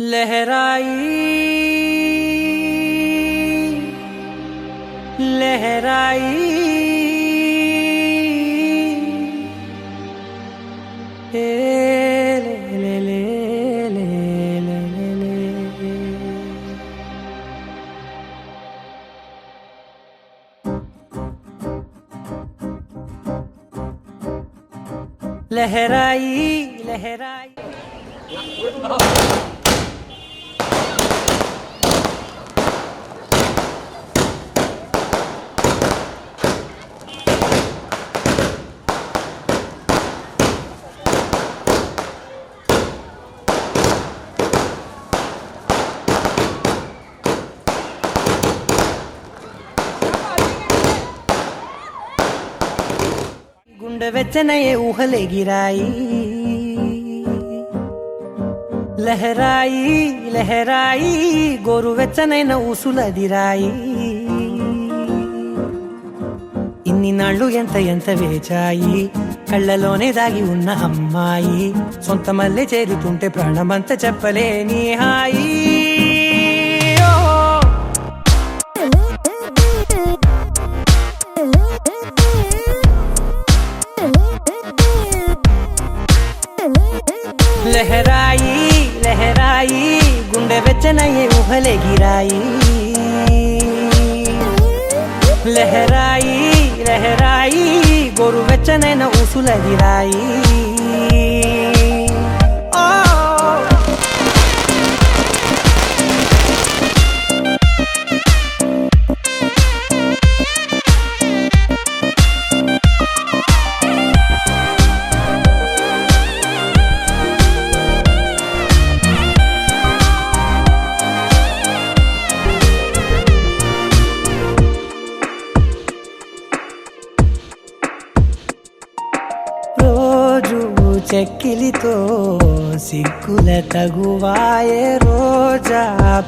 लहराई लहराई ले ले ले ले ले ले लहराई लहराई गुंड వెచ్చనయే ఊహలే గిరాయి లహరాయి లహరాయి గోరు వెచ్చనైన ఊసులదిరాయి ఇన్ని నాళ్ళు ఎంత ఎంత వేచాయి కళ్ళలోనే దాగి ఉన్న అమ్మాయి సొంత మల్లె చేరుతుంటే ప్రాణమంత చెప్పలేని హాయి लहराई लहराई गुंडे వెచ్చనయే ఊహలే గిరాయి లహరాయి లహరాయి గోరు వెచ్చనైన ఊసులదిరాయి చెక్కిలితో సిగ్గుల తగువాయే రోజా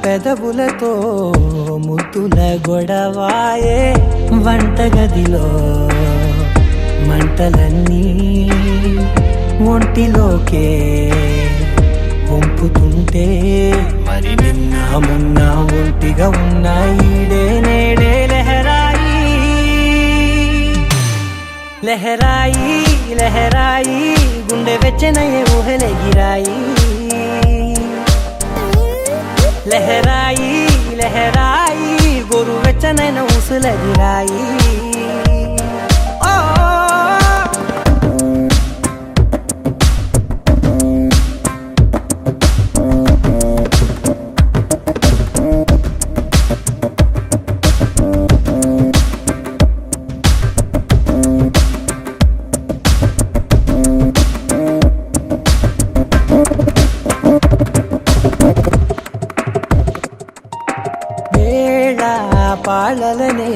పెదవులతో ముద్దుల గొడవాయే వంటగదిలో మంటలన్నీ ఒంటిలోకే వంపుతుంటే మరి నిన్న మొన్న ఒంటిగా ఉన్న ఈడే నేడే లహరాయి లహరాయి లహరాయి గుండె వెచ్చనయే ఊహలే గిరాయి లహరాయి లహరాయి గోరు వెచ్చనైన ఊసులదిరాయి పాలలనే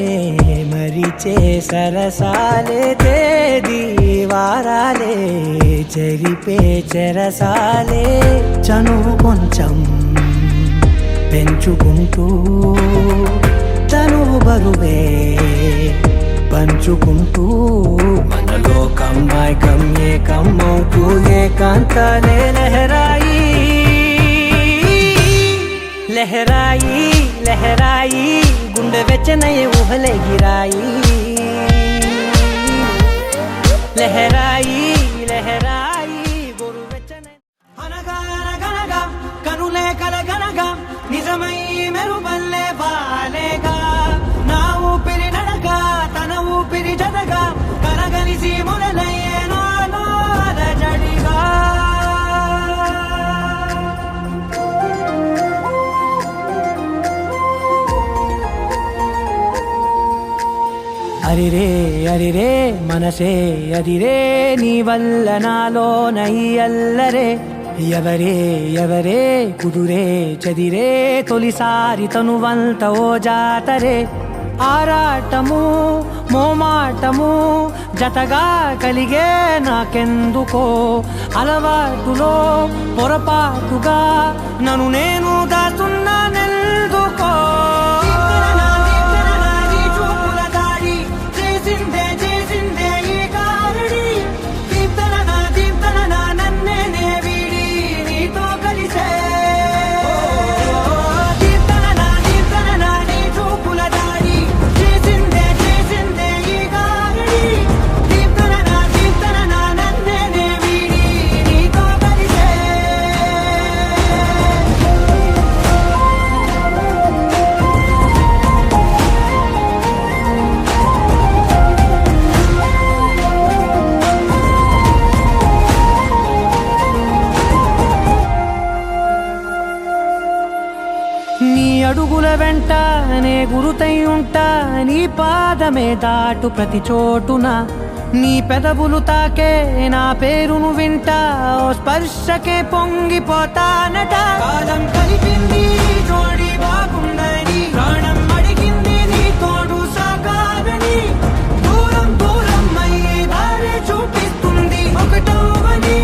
మరిచే సరసాలే తేదీ వారాలే చెరిపే చెరసాలే చనువు కొంచెం పెంచుకుంటూ తనువు బరువే పంచుకుంటూ మనలో కమ్మాయి కమ్మే కమ్మవుతూ ఏకాంతాలే లహరాయి లహరాయి లహరాయి గుండె వెచ్చనయే ఊహలే గిరాయి లహరాయి లహరాయి గోరు వెచ్చనై అనగా అనగనగా కనులే కలగనగా నిజమై మెరుపల్లే వాలేగా నా ఊపిరి నడగా తన ఊపిరి జతగా కలగలిసి మొదలయ్యే నాలో అలజడిగా అరిరే అరిరే మనసే అదిరే నీ వల్ల నాలో నై అల్లరే ఎవరే ఎవరే కుదురే చదిరే తొలిసారి తనువంత ఓ జాతరే ఆరాటము మోమాటము జతగా కలిగే నాకెందుకో అలవాటులో పొరపాటుగా నన్ను నేను దాస్తున్నానెందుకో అడుగుల వెంట నే గురుతై ఉంటా, నీ పాదమే దాటు ప్రతి చోటున, నీ పెదవులు తాకే నా పేరును వింటా, ఓ స్పర్శకే పొంగిపోతానట. కాలం కలిపింది జోడి బాగుందని, ప్రాణం అడిగింది నీ తోడు సాగాలని, దూరం దూరం అయ్యే దారి చూపిస్తుంది ఒకటవని.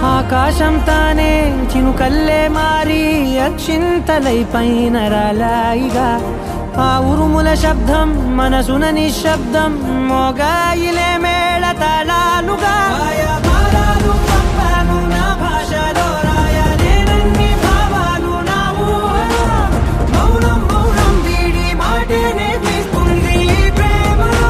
ఆకాశం తానే చినుకల్లే మారి అక్షింతలై పైన రాలాయిగా, ఆ ఉరుముల శబ్దం మనసున నిశ్శబ్దం మోగాయిలే మేళ తాళాలుగా. నా భాషలో రాయలేనన్ని భావాలు నా ఊహలో, మౌనం మౌనం వీడి మాటే నేర్పిస్తుంది ప్రేమలో.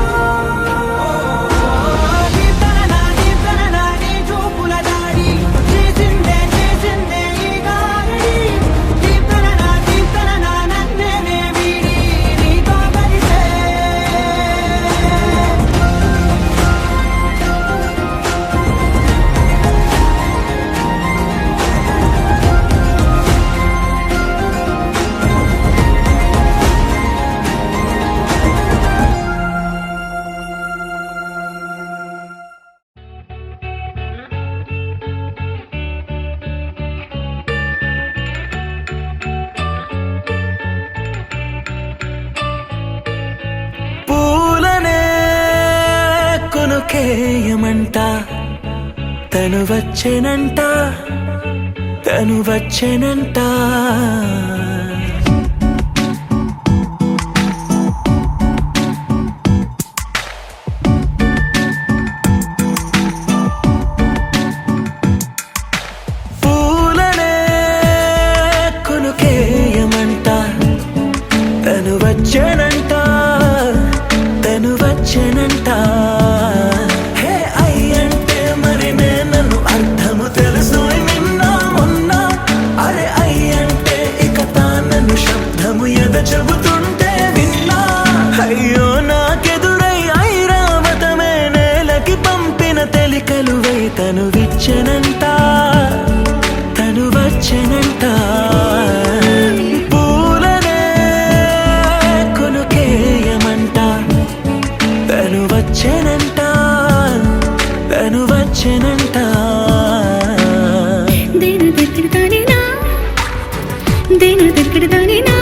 కేయమంట తను వచ్చెనంట, తను వచ్చెనంట. పూలనే కొనుకేయమంట తను వచ్చెనంట, తను వచ్చెనంట. చెబుతుంటే విన్నా, అయ్యో నాకెదురై ఐరావతమే నేలకి పంపిన తెలికలువై తను విచ్చెనంట, తను వచ్చెనంట. పూలనే కొనుకేయమంట తను వచ్చెనంట, తను వచ్చెనంట. దేని దగ్గరదానినా, దేని దగ్గరదానినా,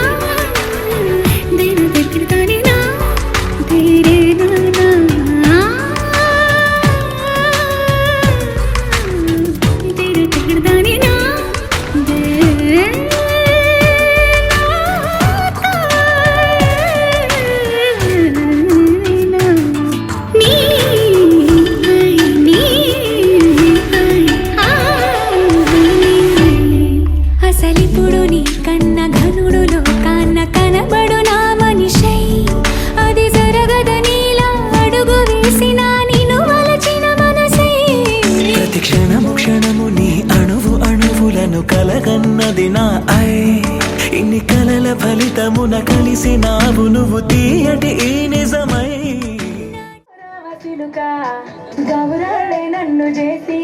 కలగన్నది నా ఐ, ఇన్ని కలల ఫలితమున కలిసినావు నువ్వు తీయటి ఈ నిజమై. గౌరవే నన్ను చేసి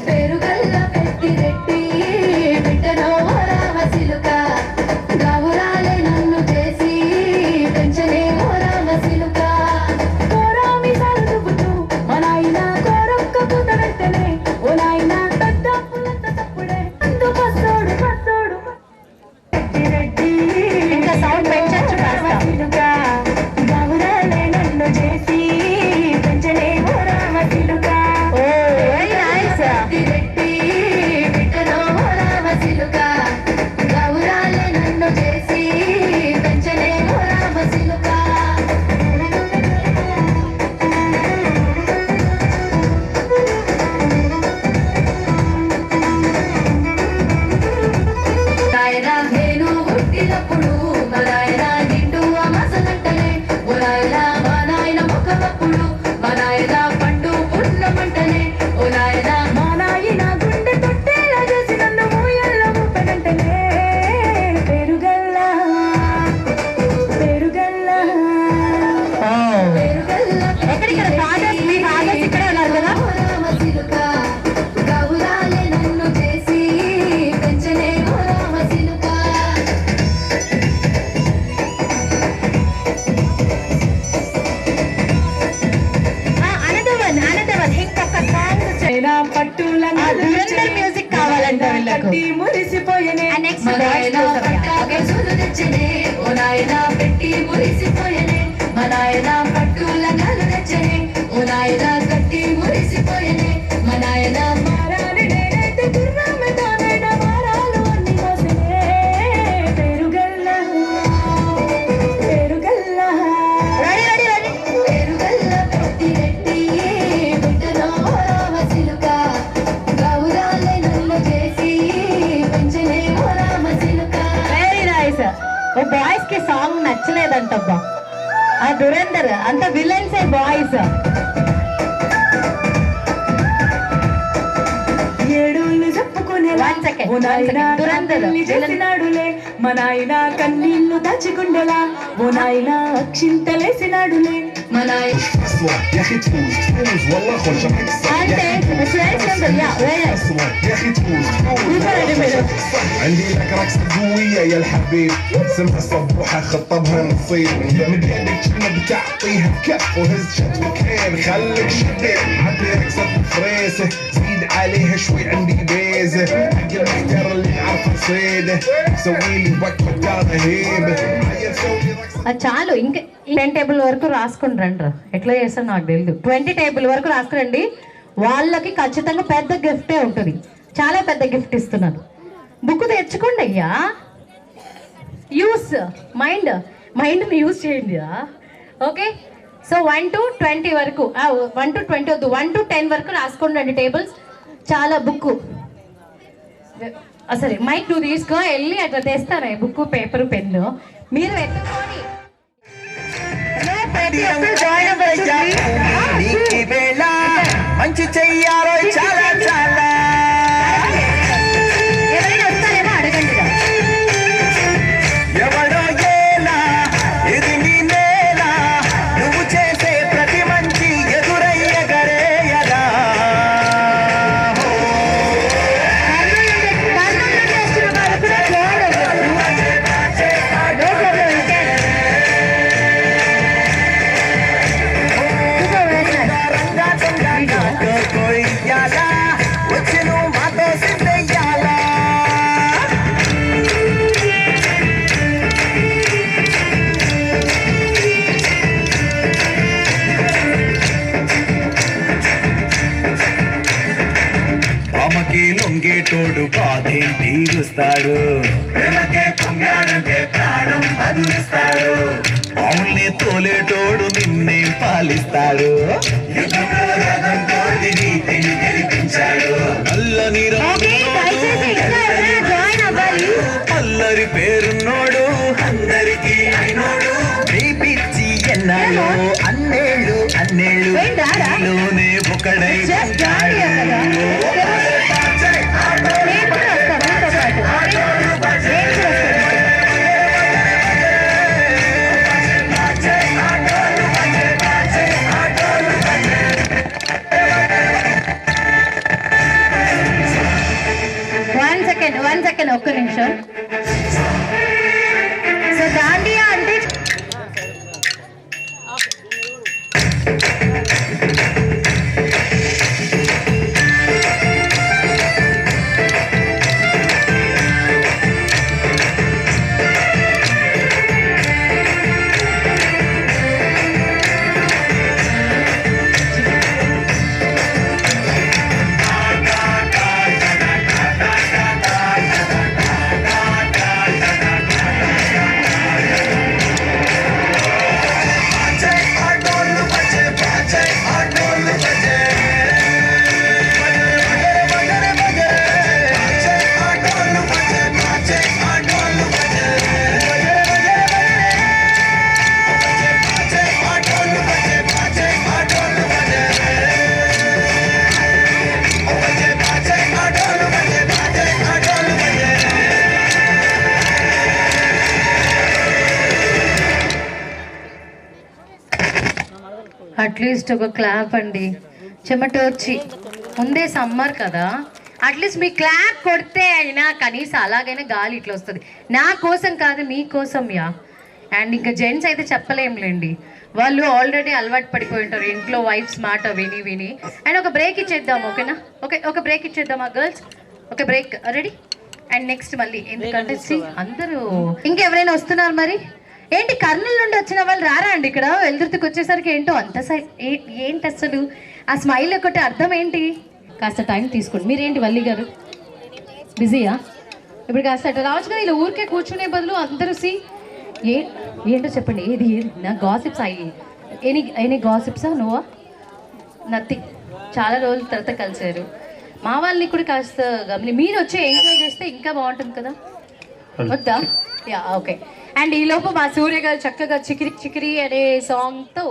పెరుగల్ల పెట్టి రెట్టి బిడ్డనో రామసిలుక, గౌరాలే నన్ను చేసి పెంచనే రామసిలుక. కోరామి సరుదుకుతూ మనాయిన కోరొక్క పూత వెంటనే, ఓ నాయన పెద్ద పులంత తప్పుడే అందు పసోడు పసోడు రెడ్డి రెడ్డి. ఇంకా సౌండ్ పెంచొచ్చు రామసిలుక, గౌరాలే నన్ను చేసి పెంచనే రామసిలుక. రెడ్డి రెడ్డి బిడ్డనో రామసిలుక, గౌర నాయన నేను పుట్టినప్పుడు మా నాయన నిండు అమాసనంటలే ఓ నాయన మా నాయన ముఖమప్పుడు మా నాయన పండు పుట్టినమంటలే ఓ నాయన మా నాయన గుండె తొట్టేలా చేసి నన్ను ఊయల్లో ఊపనంటలే పెరుగల్లా పెరుగల్లా పెరుగల్లా ఎక్కడిక్కడ ఫాదర్స్ మీ ఫాదర్స్ ఇక్కడే ఉన్నారు కదా. రామసిలుక గౌరాలే నన్ను చేసి పెంచలే ఓ రామసిలుక అనదవన్ ఇంకొక సాంగ్ చైనా పట్టులంగా దురందర్ మ్యూజిక్ కావాలంట వీళ్ళకు. మురిసిపోయనే నెక్స్ట్ మా నాయన పట్టాకే సులు తెచ్చనే ఓ నాయన పెట్టి మురిసిపోయనే మా నాయన పట్టులంగాలు తెచ్చనే ఓ నాయన కట్టి మురిసిపోయనే మా నాయన మారాలి నేనైతే గుర్రమ్మతో నేడ మారాలు అన్ని మోసనే పెరుగల్లా పెరుగల్లా పెరుగల్లా పెట్టి రెట్టి బిడ్డలో రామసిలుక గౌరాలే నన్ను చేసి పెంచలే ఓ రామసిలుక వెరీ నైస్. ఓ బాయ్స్ కి సాంగ్ నచ్చలేదంటబ్బా. ఆ దురందర్ అంత విలన్స్ బాయ్స్. ఏడుళ్ళు చెప్పుకునే One second, one second. Dhurandhar చేసినాడులే మా నాయన కన్నీళ్లు దాచుకుండేలా ఓ నాయన అక్షింతలేసినాడులే మా నాయన اصلا يا اخي تفوز تفوز والله خرج అంటే ఫ్రెండ్స్ నెంబర్ యా వెరీ నైస్. اصلا يا اخي تفوز عندي لك رقصة قوية يا الحبيب سمها صبوحة خطبها نصيب من ايدك كلمة بتعطيها بكف وهز شتفكين خليك شديد عندي رقصة فريسة زيد عليها شوي عندي بيزة حق المحتار اللي عارفة صيده سوي لي وقفة كذا هيبة عيل سوي رقصة అది చాలు. ఇంకా 10 టేబుల్ వరకు రాసుకుని రండి. ఎట్లా చేస్తారో నాకు తెలియదు. 20 టేబుల్ వరకు రాసుకురండి. వాళ్ళకి ఖచ్చితంగా పెద్ద గిఫ్టే ఉంటుంది. చాలా పెద్ద గిఫ్ట్ ఇస్తున్నారు. బుక్ తెచ్చుకోండి అయ్యా. యూస్ మైండ్ని యూస్ చేయండి. ఓకే. సో 1 to 20 వరకు 1 to 20 వద్దు 1 to 10 వరకు రాసుకోండి టేబుల్స్. చాలా బుక్ సరే మైక్ నువ్వు తీసుకో వెళ్ళి అట్లా తెస్తారా బుక్ పేపర్ పెన్ను మీరు ఎత్తుకొని ప్రతి ఒక్కరు జాయిన్ అవ్వచ్చు. మంచి చెయ్యాలో చాలా చాలా ఎవరైనా వస్తారేమో అడగండి. ఎవడో ఏలా ఇది నీ నేల నువ్వు చేసే ప్రతి మంచి ఎదురయ్యగరేయగా కొయ్యాలా వచ్చి నువ్వు మాతో సిద్ధయ్యాలా అమ్మకి లొంగేటోడు బాధేం తీరుస్తాడు ప్రేమకే పొంగాడంటే ప్రాణం బదులిస్తాడు అవునే తోలేటోడు నిన్నే పాలిస్తాడు యుద్ధంలో రథంతో నీతిని గెలిపించాడు నల్లని అల్లరి పేరున్నోడు అందరికీ అయినోడు నీ పిచ్చి ఎన్నాళ్ళు అన్నేళ్ళు నీలోనే ఒకడై వన్ సెకండ్ ఒక్క నిమిషం. అట్లీస్ట్ ఒక క్లాప్ అండి. చెమట వచ్చి ముందే సమ్మర్ కదా, అట్లీస్ట్ మీ క్లాప్ కొడితే అయినా కనీసం అలాగైనా గాలి ఇట్లా వస్తుంది. నా కోసం కాదు, మీకోసం యా. అండ్ ఇంకా జెంట్స్ అయితే చెప్పలేంలేండి, వాళ్ళు ఆల్రెడీ అలవాటు పడిపోయి ఉంటారు ఇంట్లో వైఫ్స్ మాట విని విని. అండ్ ఒక బ్రేక్ ఇచ్చేద్దాం, ఓకేనా? ఒక బ్రేక్ ఇచ్చేద్దాం ఆ girls. Okay, break ready. And next మళ్ళీ ఎందుకంటే అందరూ ఇంకెవరైనా వస్తున్నారు మరి? ఏంటి కర్నూలు నుండి వచ్చిన వాళ్ళు రారా అండి ఇక్కడ? వెల్దుర్తికి వచ్చేసరికి ఏంటో అంత ఏంటి అసలు ఆ స్మైల్ ఒకటి అర్థం ఏంటి? కాస్త టైం తీసుకోండి. మీరేంటి వల్లి గారు బిజీయా? ఇప్పుడు కాస్త రావచ్చు కదా, ఇలా ఊరికే కూర్చునే బదులు అందరూ ఏంటో చెప్పండి. ఏది నా గాసిప్స్ ఎనీ గాసిప్సా? నువ్వా? నథింగ్. చాలా రోజుల తర్వాత కలిసారు మా వాళ్ళని కూడా కాస్త మీరు వచ్చి ఎంజాయ్ చేస్తే ఇంకా బాగుంటుంది కదా, వద్దా? Yeah, okay. అండ్ ఈలోపు మా సూర్య గారు చక్కగా చికిరి చికిరి అనే సాంగ్తో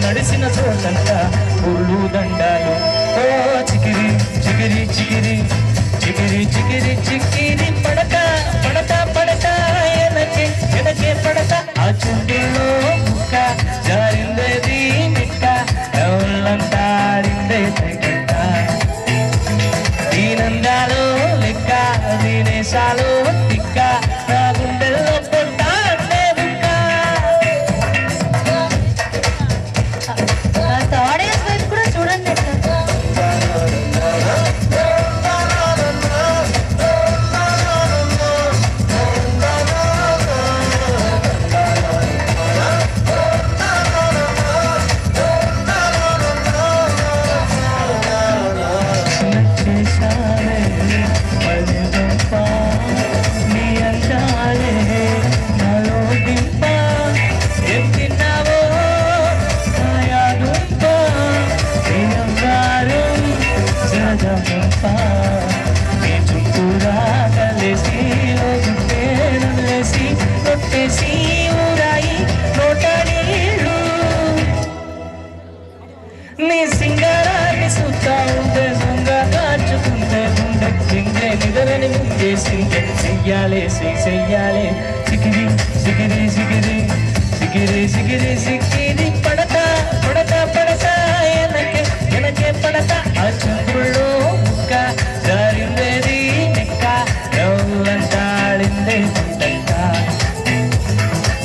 నడిసిన చోటంతా పూలు దండాలు. ఓ చికిరి చికిరి చికిరి చికిరి చికిరి చికిరి పడక పడక పడక ఎనకే ఎనకే పడక ఆ చుండిలో ముక్క జారిందేది మిక్క ఎవళ్ళంటాడిందే తగ్గ దీనందాలో లెక్క దీనేశాలో తిక్క నా గుండెల్లో పొట్టాడే బుక్క. ఆడియన్స్ వైపు కూడా చూడండి. నీ సింగారాన్ని సుత్తా ఉంటే దొంగ దాచుకుంటే గుండె సింగే నిదరని ముందేసిందే చెయ్యాలే చెయ్యాలే సిగిరి సిగిరి సిగిరి సిగిరి సిగిరి సిగిరి పడక పడక పడక ఎనకే ఎనకే పడక ఆ చంద్రుల్లో ముక్క జారిందేది నెక్క ఎవరంటాడిందే తగ్గ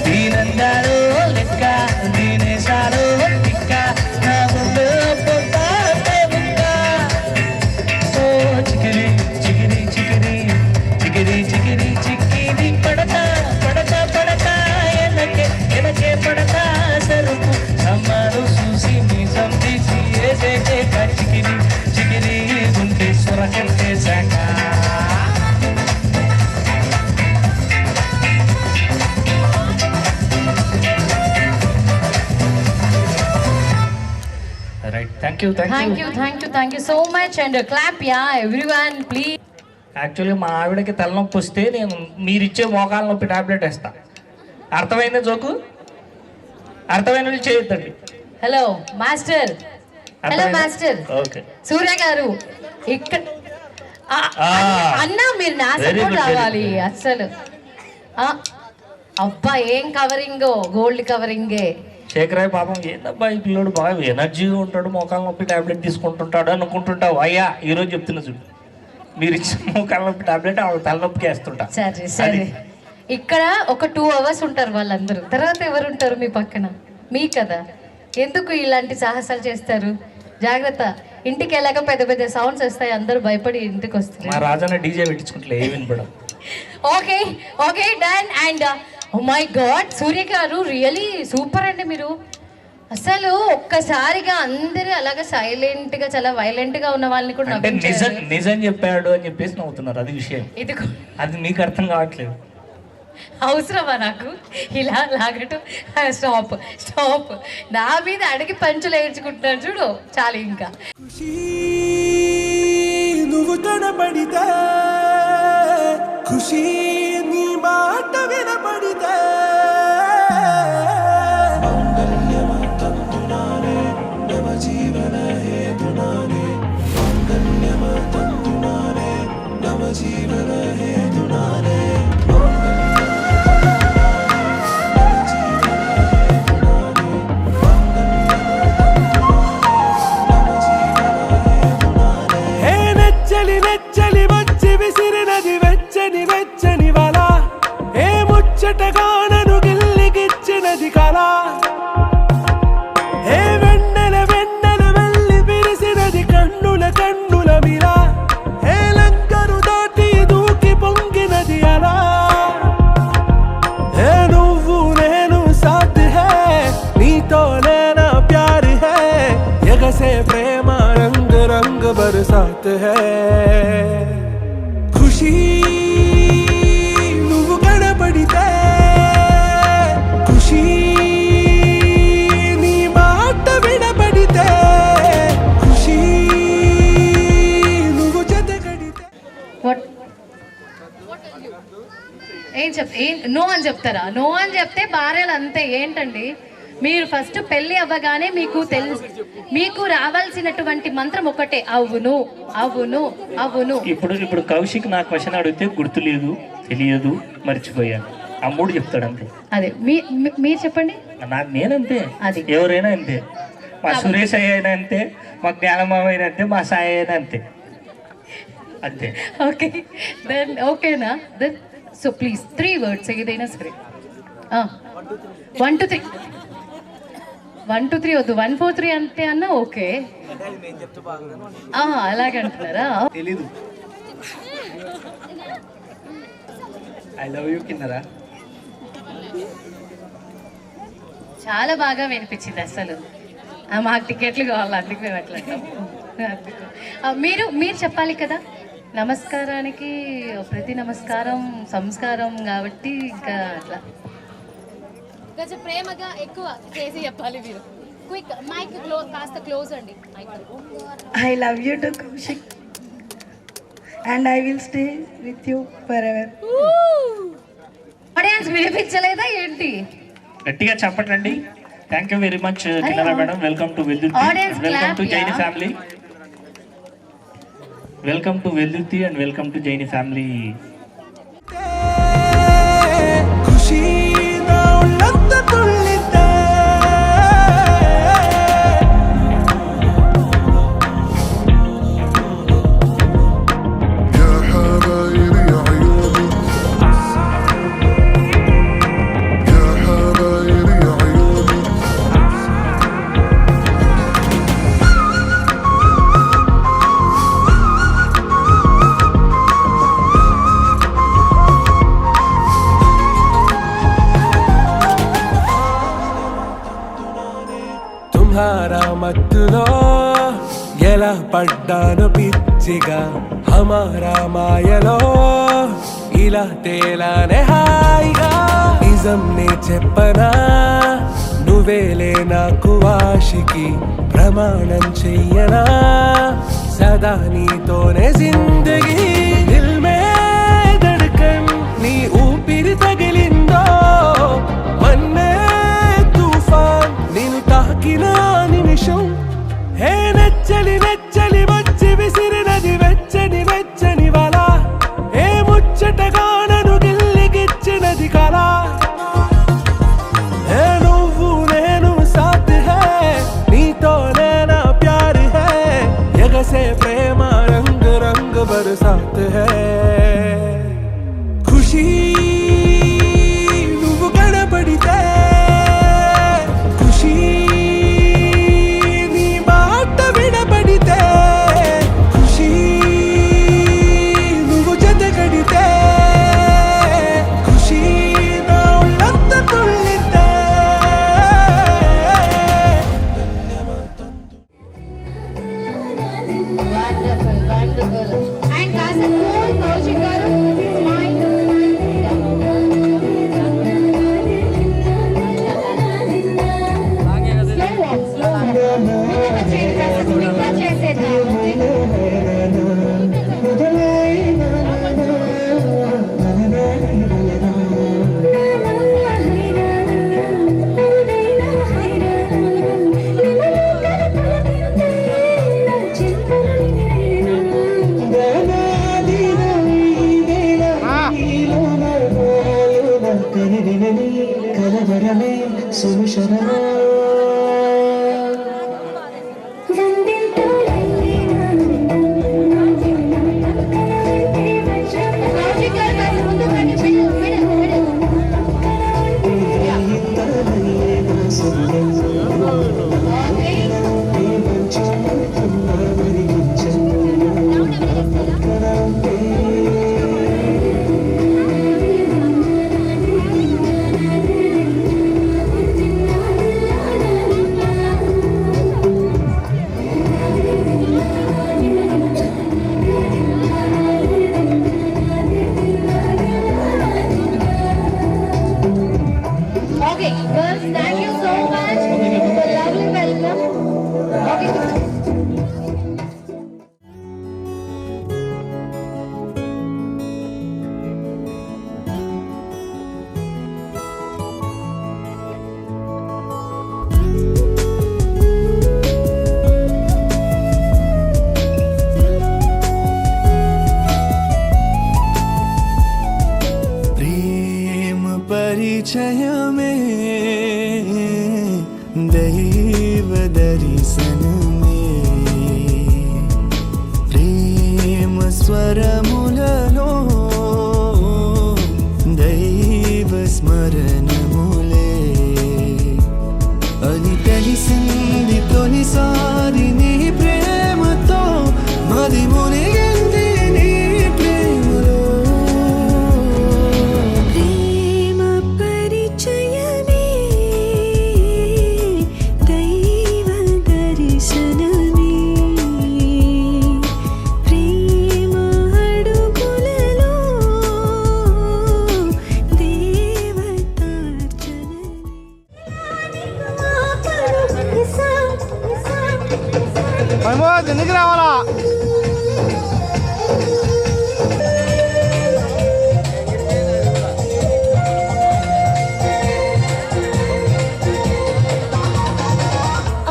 దీనందాలో లెక్క దీనేశాలో తిక్క నా ముందు పొట్టాడే బుక్క. ఓ చికిరి చికిరి చికిరి చికిరి చికిరి చికిరి పడక పడక పడక ఎనకే ఎనకే పడక sir thank you so much and clap yeah everyone please. Actually మా ఆవిడకి తలనొప్పి వస్తే నేను మీరు ఇచ్చే మోకాల నొప్పి టాబ్లెట్ వేస్తా. అర్థమైందా జోకు? అర్థమైన వాళ్ళు చేయొద్దండి. Hello master. Hello master. Okay Surya garu ఇక్కడ అన్నా మీరు నా Very సపోర్ట్ good, very రావాలి అస్సలు. అబ్బా ఏం కవరింగో, గోల్డ్ కవరింగే. శేఖరాయ్ పాపం ఏందబ్బా ఈ పిల్లోడు బాగా ఎనర్జీగా ఉంటాడు, మోకాల నొప్పి టాబ్లెట్ తీసుకుంటుంటాడు అనుకుంటుంటావు. అయ్యా ఈరోజు చెప్తున్నా చూడు, మీరు ఇచ్చిన మోకాల నొప్పి టాబ్లెట్ ఆవిడ తలనొప్పికి వేస్తుంటా. సరే సరే, ఇక్కడ ఒక 2 hours ఉంటారు వాళ్ళందరూ, తర్వాత ఎవరు ఉంటారు మీ పక్కన? మీ కదా. ఎందుకు ఇలాంటి సాహసాలు చేస్తారు? జాగ్రత్త, ఇంటికి వెళ్ళాక పెద్ద పెద్ద సౌండ్స్ వస్తాయి, అందరూ భయపడి ఇంటికి వస్తారు. మా రాజన్న డీజే పెట్టించుకుంటలే ఏ వినపడం. Okay okay done. And oh my god Surya garu really super అండి మీరు. అసలు ఒక్కసారిగా అందరూ అలాగా సైలెంట్ గా చాలా వైలెంట్ గా ఉన్న వాళ్ళని కూడా అంటే నవ్వించారు. నిజం చెప్పాడు అని చెప్పేసి నవ్వుతున్నారు, అది విషయం. ఇది అది మీకు అర్థం కావట్లేదు. అవసరమా నాకు ఇలా లాగటం? స్టాప్ స్టాప్, నా మీద అడిగి పంచులు వేయించుకుంటున్నాను చూడు, చాలు ఇంకా. నువ్వు కనబడితే ఖుషి, నీ మాట వినబడితే నెచ్చలి వచ్చి విసిరినది వెచ్చని వెచ్చని వల, ఏ ముచ్చటగానను గిల్లికిచ్చినది కళ, ఏ వెన్నెల వెళ్ళి విరిసినది కన్నుల మిల, ఏ లంకరు దాటి దూకి పొంగినది అలా, ఏ నువ్వు నేను సాథ్ హే, నీతో నేనా ప్యార్ హే, ఎగసే ప్రేమ రంగ్ రంగ్ బరసాత్ హే. ఖుషి నువ్వు కనబడితే, ఖుషి నీ మాట వినబడితే, ఖుషి నువ్వు జతగడితే. ఏం నో అని చెప్తారా? నో అని చెప్తే భార్యలు అంతే. ఏంటండి మీరు ఫస్ట్ పెళ్లి అవ్వగానే మీకు రావాల్సినటువంటి మంత్రం ఒకటే, అవును అవును అవును. ఇప్పుడు కౌశిక్ నా క్వశ్చన్ అడిగితే గుర్తు లేదు, తెలియదు, మర్చిపోయాను, ఆ 3 చెప్తాడు అంతే. అదే మీరు చెప్పండి. నేనంతే, అది ఎవరైనా అంతే. మా సురేష్ అయ్య అయినా అంతే, మా జ్ఞానమామ అయినా అంతే, మా సాయి అయినా అంతే అంతే. ఓకే దెన్ ఓకేనా? దెన్ సో ప్లీజ్ 3 words ఏదైనా సరే. 1 2 3 1 2 3 వద్దు, 1 4 3 అంతే అన్నా ఓకే. అలాగంటున్నారా? తెలీదు. I love you Kinnara. చాలా బాగా వినిపించింది అసలు. మాకు టికెట్లు కావాలి, అందుకు మేము అట్లా. మీరు చెప్పాలి కదా. నమస్కారానికి ప్రతి నమస్కారం సంస్కారం కాబట్టి ఇంకా అట్లా కొంచెం ప్రేమగా ఎక్కువ చేసి చెప్పాలి మీరు. క్విక్ మైక్ కాస్త క్లోజ్ అండి. I love you too, Kaushik, and I will stay with you forever. Audience వినిపించలేదా ఏంటి? గట్టిగా చెప్పండి. Thank you very much Kinnara madam. Welcome to Veldurthi, welcome to Jaini family, welcome to Veldurthi and welcome to Jaini family. ఖుషి నా ఉళ్ళంత తుళ్ళితే, يا حبايبي عيوني، يا حبايبي عيوني. తుమ్హారా మత్తులో ఎలా పడ్డాను పిచ్చిగా, హమారా మాయలో ఇలా తేలానే హాయిగా. నిజం నే చెప్పనా, నువ్వు నువ్వేలే నాకు ఆశికి ప్రమాణం చెయ్యనా సదా నీతోనే జిందగీ దిల్ మే ధడ్కన్ నీ ఊపిరి తగిలిందో మన్నే తుఫాన్ నేను తాకిన నిమిషం హే నచ్చలి నచ్చలి వచ్చి విసిరినది వెచ్చని వెచ్చని వల ఏ ముచ్చటగా నన్ను గిల్లిగిచ్చినది కళ ఏ నువ్వు నేను సాథ్ హై నీతోనే నా ప్యార్ హై ఎగసే ప్రేమ రంగ్ రంగ్ బరసాత్ హై ఖుషీ నువ్వు కనపడితే ఖుషీ నీ మాట వినపడితే ఖుషీ నువ్వు జతగడితే ఖుషీ నా ఒళ్ళంత తుళ్ళితే వండర్ఫుల్ వండర్ఫుల్ అండ్ కాస్త కూల్ కౌశిక్ గారు స్మైల్ కౌశిక్ గారు కాస్త ముందు రండి middle Okay, girls, thank you so much for the lovely welcome. Okay. ప్రేమ పరిచయమే దైవ దర్శనమే ప్రేమ స్వరములలో దైవ స్మరణములే అని తెలిసింది తొలిసారి నీ ప్రేమతో మది మునిగింది నీ ప్రేమలో ప్రేమ పరిచయమే దైవ దర్శనమే ప్రేమ అడుగులలో దేవతార్చనమే ఎందుకు రావాలా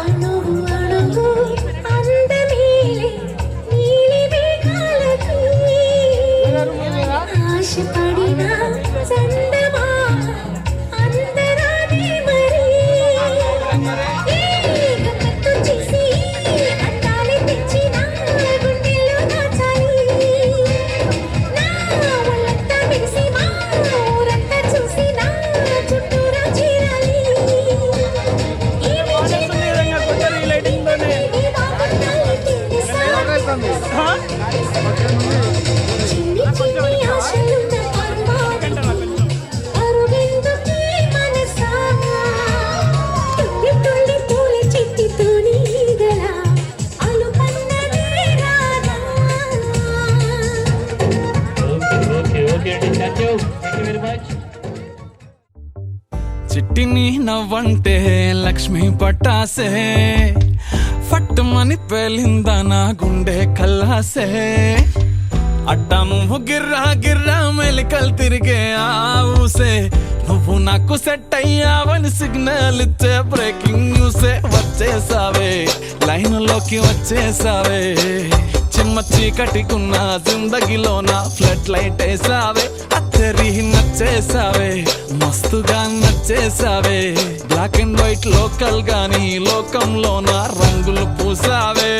అణువు అణువు అందమేలే నీలి మేఘాలకి ఆశపడిన చందమామ అందరాని మరి ఈ గమ్మత్తు చేసి అందాలే తెచ్చిన చిట్టిని నవ్వంటే లక్ష్మి పట్టాసే ఫట్టుమని పేలిందా నా గుండె కల్లాసే అట్టా నువ్వు గిర్రా గిర్రా మెలికలు తిరిగే ఆవుసే నువ్వు నాకు సెట్ అయ్యావని సిగ్నల్ ఇచ్చే బ్రేకింగ్ న్యూసే వచ్చేసావే లైన్లోకి వచ్చేసావే చిమ్మ చీకటికున్న జిందగీలో నా ఫ్లడ్ లైట్ వేసావే అత్తరి నచ్చేసావే మస్తుగా నచ్చేసావే బ్లాక్ అండ్ వైట్ లోకల్ గాని లోకంలో నా రంగులు పూసావే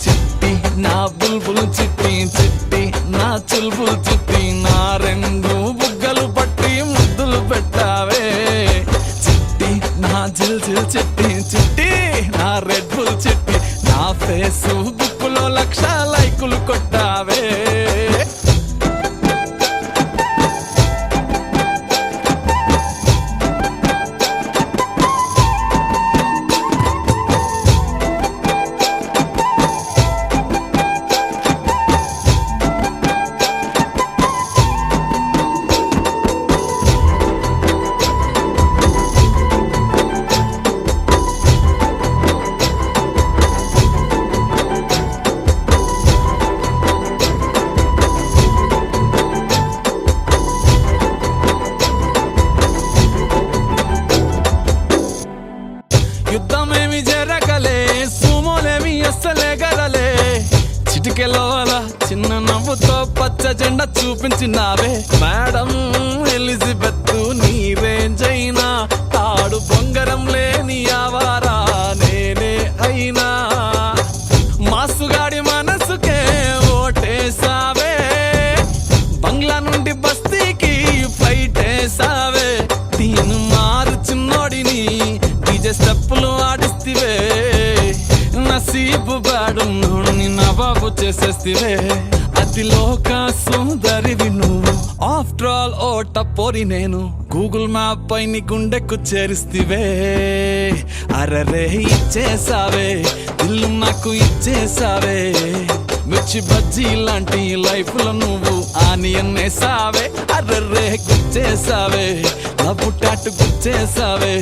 చిట్టి నా బుల్బుల్ చిట్టి చిట్టి నా చుల్బుల్ చిట్టి నా రెండు బుగ్గలు పట్టి ముద్దులు పెట్టావే చిట్టి నా జిల్ జిల్ చిట్టి చిట్టి నా రెడ్ బుల్ చిట్టి నా ఫేస్బుక్ లో 1,00,000 లైకులు కొట్టావే యుద్ధమేమి జరగలే సుమోలేమి అస్సలే గదలే చిటికెలో అలా చిన్న నవ్వుతో పచ్చ జెండా చూపించినావే మేడం ఎలిజబెత్ నీ రేంజ్ అయినా తాడు బొంగరం లేని ఆవారా నేనే అయినా మాసుగాడి మనసుకే ఓటేసావే బంగ్లా నుండి బస్తీకి ఫ్లైట్ వేసావే దీని మారు చిన్నోడిని స్టెప్పులు ఆడిస్తివే నసీబు బాడున్నోడిని నవాబు చేసేస్తివే అతిలోక సుందరివి నువ్వు ఆఫ్టర్ ఆల్ ఓ టపోరి నేను గూగుల్ మ్యాప్ పై నీ గుండెకు చేరిస్తివే అరరే ఇచ్చేసావే ఇల్లు నాకు ఇచ్చేసావే మిర్చి బజ్జీ లాంటి లైఫ్ లో నువ్వు ఆనియన్ వేసావే అర్రే గుచ్చేసావే లవ్వు టాటు గుచ్చేసావే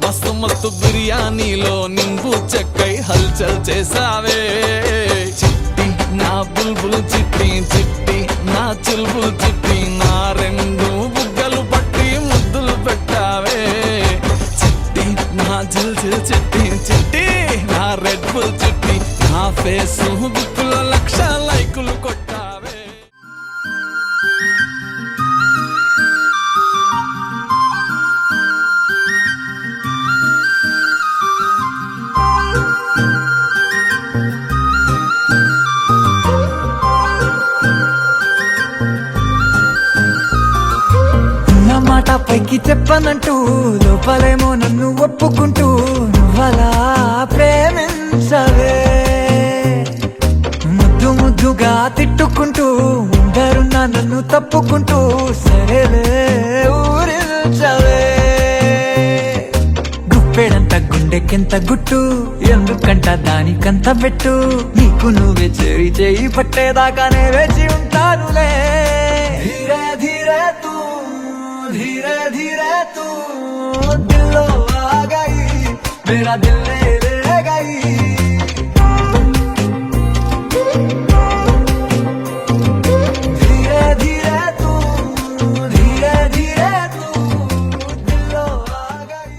మస్తు మస్తు బిర్యానీలో నింబు చెక్కై హల్చల్ చేసావే చిట్టి నా బుల్బుల్ చిట్టి చిట్టి నా చుల్బుల్ చిట్టి నా రెండు బుగ్గలు పట్టి ముద్దులు పెట్టావే చిట్టి నా జిల్ జిల్ చిట్టి చిట్టి నా రెడ్ బుల్ చిట్టి నా ఫేస్బుక్ లో 1,00,000 లైకులు కొట్టావే మాట పైకి చెప్పనంటూ లోపలేమో నన్ను ఒప్పుకుంటూ నువ్వలా ప్రేమించవే ముద్దు ముద్దుగా తిట్టుకుంటూ ఉండరున్నా నన్ను తప్పుకుంటూ సరేలే ఊరించవే గుప్పెడంత గుండెకెంత గుట్టు ఎందుకంట దానికంత పెట్టు నీకు నువ్వే చేరి చేయి పట్టేదాకానే వేచి ఉంటానులే ధీరే ధీరే తూ धीरे धीरे तू दिलो आ गई मेरा दिल ले गई धीरे धीरे तू दिलो आ गई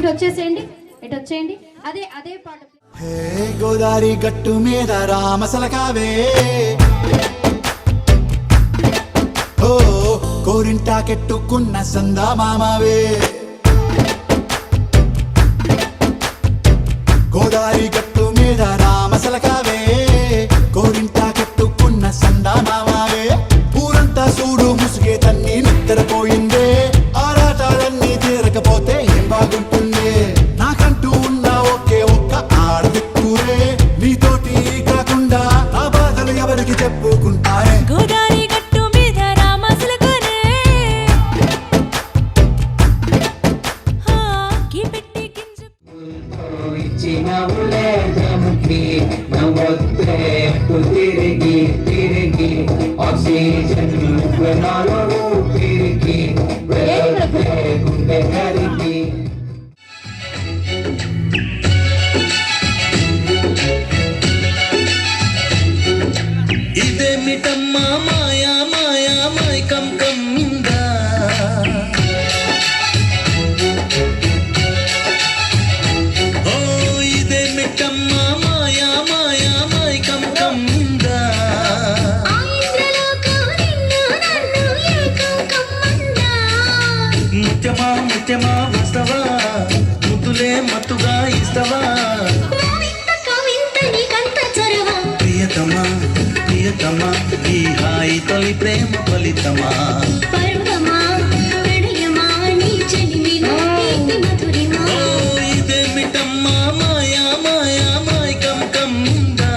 వచ్చేయండి అదే అదే పాట గోదారి గట్టు మీద రామసలకావే ఓ కోరింటాకెట్టుకున్న సందా మామావే గోదారి గట్టు మీద రామసలకావే ఇదేమిటమ్మా మాయా మాయా మైకం కమ్మిందా ఓ ఇదేమిటమ్మా మాయా మాయా మైకం కమ్మిందా ముత్యమా ముత్యమా వస్తవా ముద్దులే మత్తుగా ఇస్తవా ప్రియతమా ప్రియతమా ఈ హాయి తొలి ప్రేమ ఫలితమా ఇదేమిటమ్మా మాయా మాయా మైకం కమ్మిందా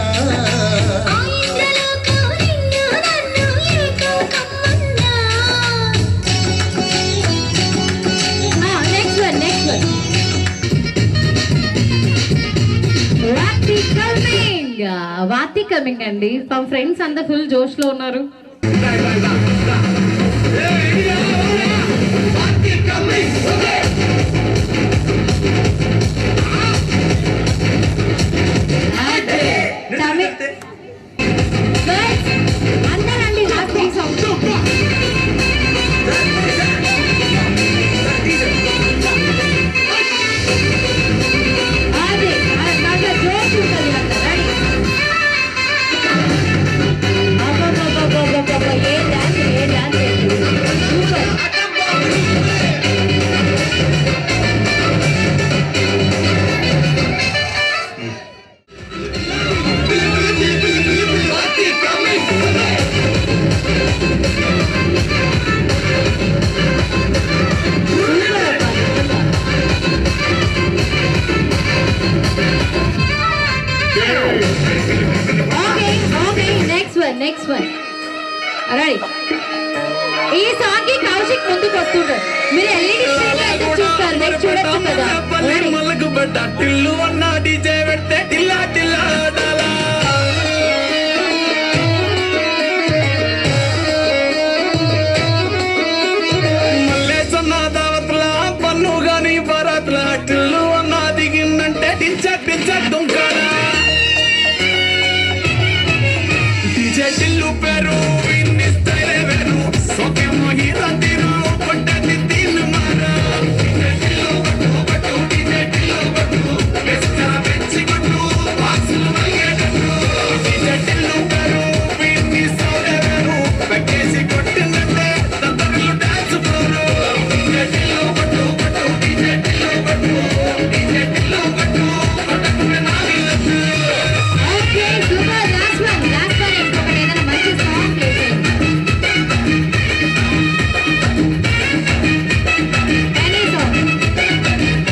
వాతి కమింగ్ అండి. మా ఫ్రెండ్స్ అందరు ఫుల్ జోష్ లో ఉన్నారు. అందరండి వాతి సాంగ్ నెక్స్ట్ వన్ రైట్. ఈ సాంగ్ కి కౌశిక్ ముందుకు వస్తుంటాడు. మీరు ఎల్ఈడి స్క్రీన్ లో అయితే చూస్తారు. నెక్స్ట్ చూడొచ్చు కదా. మలకు బట్ట టిల్లు అన్న డీజే పెడితే టిల్లా టిల్లా డాలా మల్లె సన్న దావత్ల పన్ను గాని బరాత్ల టిల్లు అన్న దిగిందంటే టించ టించ దుంకాలా డీజే టిల్లు పేరు ఇన్ని స్టైలే వేరు సోకే మోహి రందిరు పట్టది తిన్ను మారా డీజే టిల్లు పట్టు డీజే టిల్లు పట్టు వెస్టా వెచ్చి పట్టు బాక్సులు మల్గేటట్టు డీజే టిల్లు పేరు ఇన్ని స్టైలే వేరు వెక్కేసి కొట్టిందంటే తందరిలో డాన్స్ ఫ్లోరు డీజే టిల్లు పట్టు డీజే టిల్లు పట్టు డీజే టిల్లు పట్టు పట్టకునే నాగిలట్టు. Okay super. లాస్ట్ వన్ ఇంకొకటి ఏదైనా మంచి సాంగ్ ప్లే చేయండి. Any song.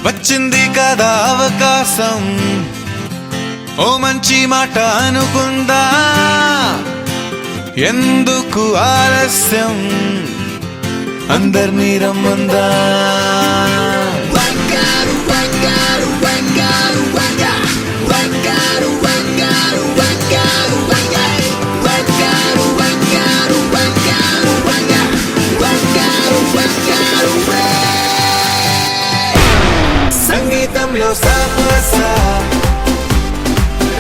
వచ్చింది కదా అవకాశం, ఓ మంచి మాట అనుకుందా, ఎందుకు ఆలస్యం, అందర్నీ రమ్మందా. సంగీతంలో సమస్య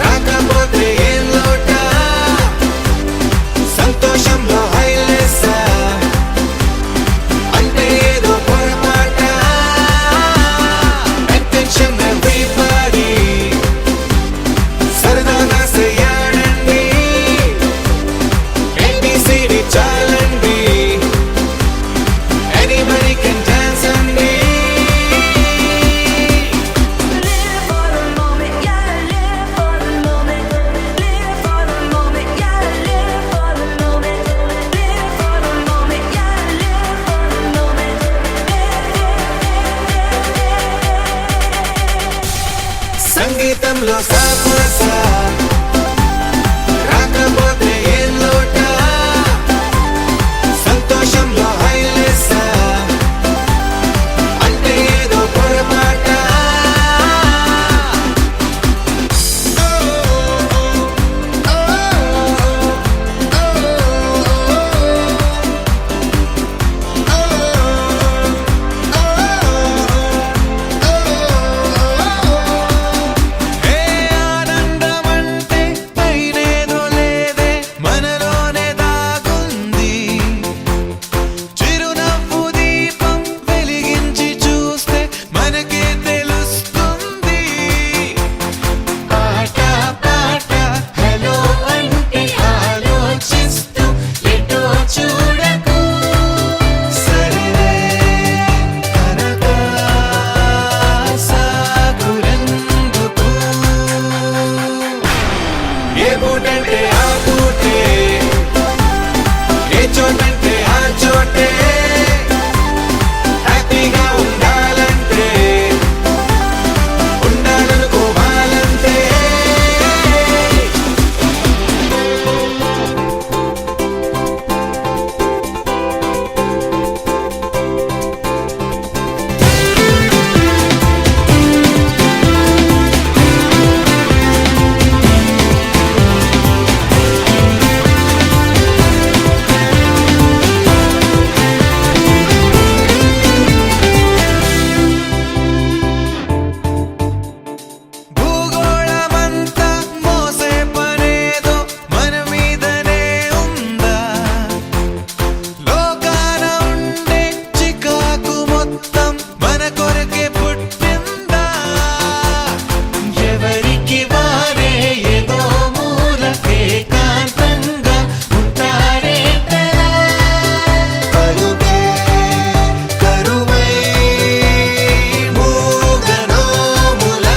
రాక సంగీతంలో సాపస రాకపోతే ఏం లోట సంతోషంలో హైలెస్ అంటే ఏదో పొరపాట ఏ ఆనందం అంటే పైనేదో లేదే మనలోనే దాగుంది చిరునవ్వు దీపం వెలిగించి చూస్తే మనకే తెలుస్తుంది ఆట పాట హలో అంటే ఆలోచిస్తూ ఎటో చూడకు సరిలే అనగా సాగురెందుకు ఏ పూటంటే ఆ పూటే ఏ చోటంటే ఆ చోటే హ్యాపీగా ఉండాలంటే ఉండాలనుకోవాలంటే భూగోళమంతా మోసే పనేదో మన మీదనే ఉందా లోకాన ఉండే చికాకు మొత్తం మన కొరకే పుట్టిందా ఎవరికి వారే ఏదో మూలకే కాంతంగా ఉంటారే తరా పలుకే కరువై మూగనోములా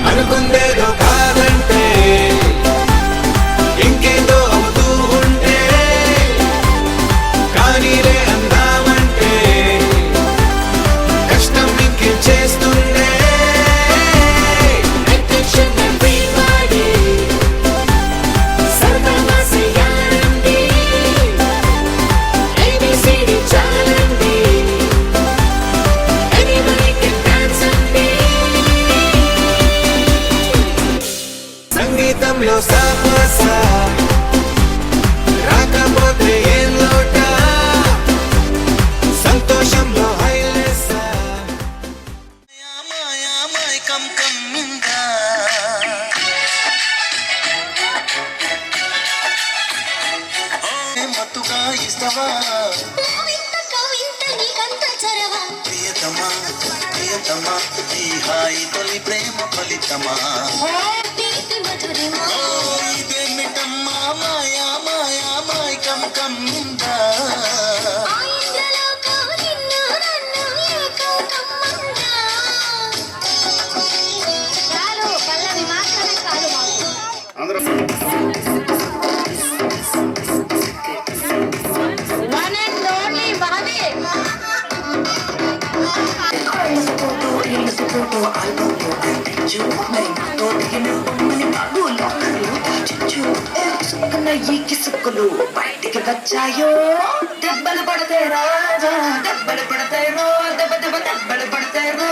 అనుకుందేదో కాదంటే ఇంకేదో అవుతూ ఉంటే కానీలే అందామంటే కష్టం ఇంకే చేస్తుండే Attention everybody, సరదాగా చేయండి, ABCD చాలండి, anybody can dance అండి. సంగీతంలో సాపస రాకపోతే ఏం లోట సంతోషంలో హైలెస్ మాయకం కమ్మిందా మత్తుగా ఇస్తావా ప్రియతమా ప్రియతమా ఈ హాయి తొలి ప్రేమ ఫలితమా ఇదేమిటమ్మా మాయా మాయా మాయకం కమ్మిందా One and only Mahadev. సుక్కులు బయటికి వచ్చాయో దెబ్బలు పడతాయి రాజా దెబ్బలు పడతాయి రో దెబ్బలు పడతాయి రో